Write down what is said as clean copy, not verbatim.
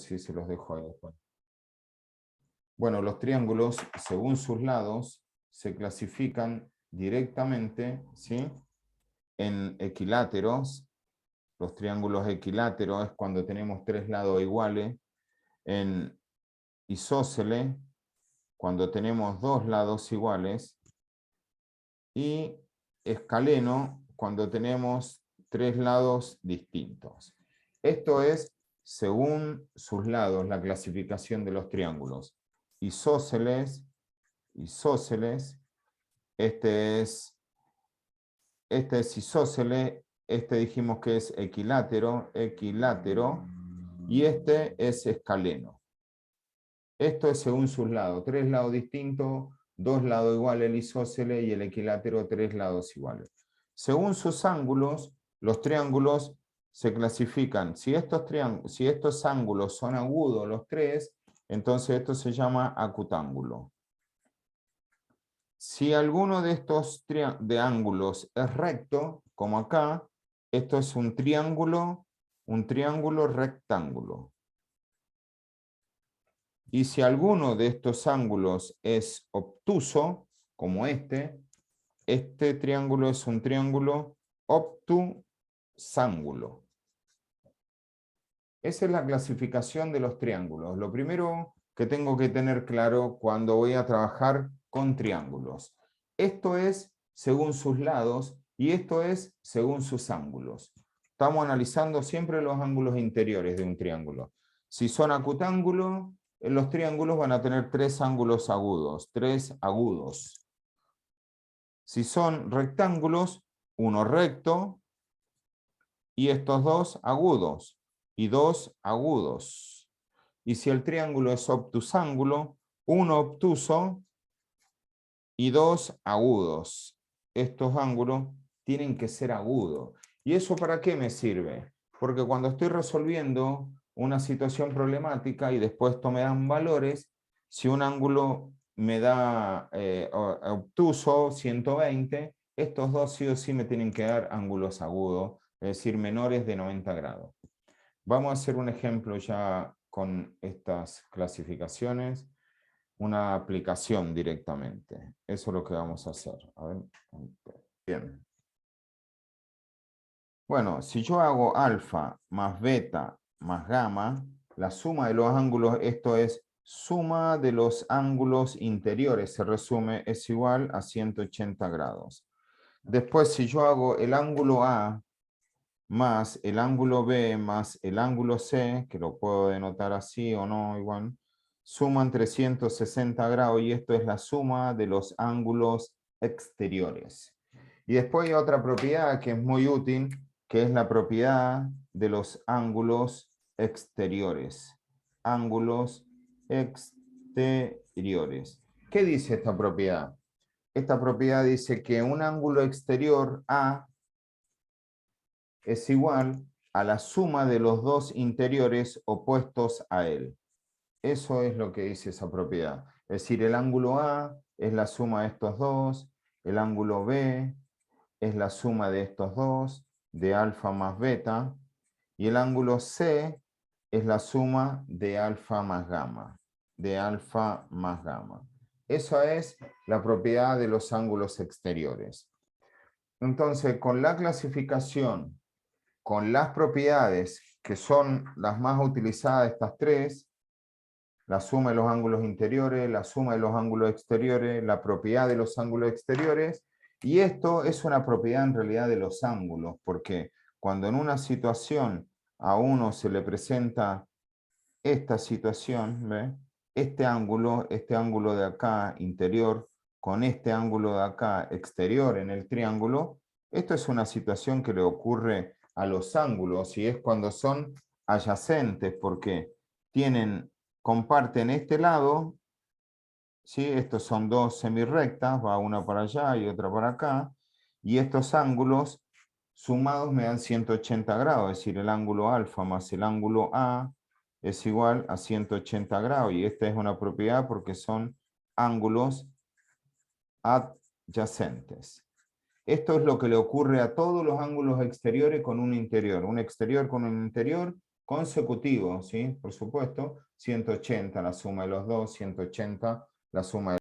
¿sí? Se los dejo ahí después. Bueno, los triángulos, según sus lados, se clasifican directamente, ¿sí? En equiláteros. Los triángulos equiláteros es cuando tenemos tres lados iguales. En isósceles, cuando tenemos dos lados iguales. Y escaleno, cuando tenemos tres lados distintos. Esto es, según sus lados, la clasificación de los triángulos. Isósceles, este es isósceles, este dijimos que es equilátero, y este es escaleno. Esto es según sus lados, tres lados distintos, dos lados iguales el isósceles y el equilátero tres lados iguales. Según sus ángulos, los triángulos se clasifican. Si estos ángulos son agudos los tres, entonces esto se llama acutángulo. Si alguno de estos ángulos es recto, como acá, esto es un triángulo rectángulo. Y si alguno de estos ángulos es obtuso, como este triángulo es un triángulo obtusángulo. Esa es la clasificación de los triángulos. Lo primero que tengo que tener claro cuando voy a trabajar con triángulos. Esto es según sus lados y esto es según sus ángulos. Estamos analizando siempre los ángulos interiores de un triángulo. Si son acutángulos, los triángulos van a tener tres ángulos agudos, tres agudos. Si son rectángulos, uno recto y estos dos agudos y dos agudos. Y si el triángulo es obtusángulo, uno obtuso y dos agudos. Estos ángulos tienen que ser agudos. ¿Y eso para qué me sirve? Porque cuando estoy resolviendo una situación problemática y después esto me dan valores, si un ángulo me da obtuso 120, estos dos sí o sí me tienen que dar ángulos agudos, es decir, menores de 90 grados. Vamos a hacer un ejemplo ya con estas clasificaciones, una aplicación directamente. Eso es lo que vamos a hacer. A ver. Bien. Bueno, si yo hago alfa más beta más gamma, la suma de los ángulos, esto es suma de los ángulos interiores, se resume, es igual a 180 grados. Después, si yo hago el ángulo A más el ángulo B más el ángulo C, que lo puedo denotar así o no, igual, suman 360 grados y esto es la suma de los ángulos exteriores. Y después hay otra propiedad que es muy útil, que es la propiedad de los ángulos exteriores. Ángulos exteriores. ¿Qué dice esta propiedad? Esta propiedad dice que un ángulo exterior A es igual a la suma de los dos interiores opuestos a él. Eso es lo que dice esa propiedad. Es decir, el ángulo A es la suma de estos dos, el ángulo B es la suma de estos dos, de alfa más beta, y el ángulo C es la suma de alfa más gamma, de alfa más gamma. Esa es la propiedad de los ángulos exteriores. Entonces, con la clasificación, con las propiedades que son las más utilizadas, estas tres, la suma de los ángulos interiores, la suma de los ángulos exteriores, la propiedad de los ángulos exteriores, y esto es una propiedad en realidad de los ángulos, porque cuando en una situación a uno se le presenta esta situación, ¿ve? Este ángulo de acá interior con este ángulo de acá exterior en el triángulo, esto es una situación que le ocurre a los ángulos y es cuando son adyacentes porque comparten este lado, ¿sí? Estos son dos semirrectas, va una para allá y otra para acá, y estos ángulos sumados me dan 180 grados, es decir, el ángulo alfa más el ángulo A es igual a 180 grados, y esta es una propiedad porque son ángulos adyacentes. Esto es lo que le ocurre a todos los ángulos exteriores con un interior. Un exterior con un interior consecutivo, ¿sí? Por supuesto, 180 la suma de los dos, 180 la suma de